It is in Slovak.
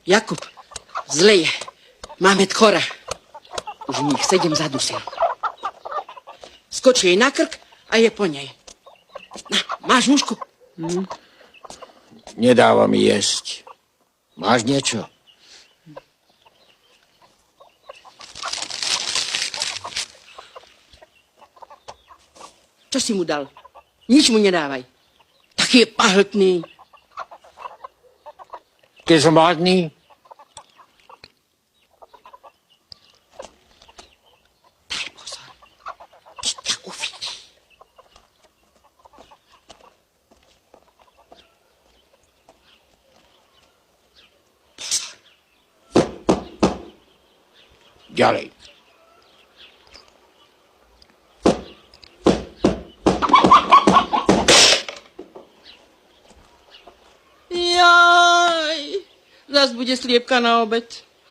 Jakub, zle je. Máme tchora. Už mi ich 7 zadusil. Skočí jej na krk a je po nej. Na, máš mužku? Nedáva mi jesť. Máš niečo? Čo si mu dal? Nič mu nedávaj. Taký je pahltný. Keď som hladný? Daj pozor. Keď ťa uvidí. Pozor. Ďalej. Jaj. Zas bude sliepka na obed.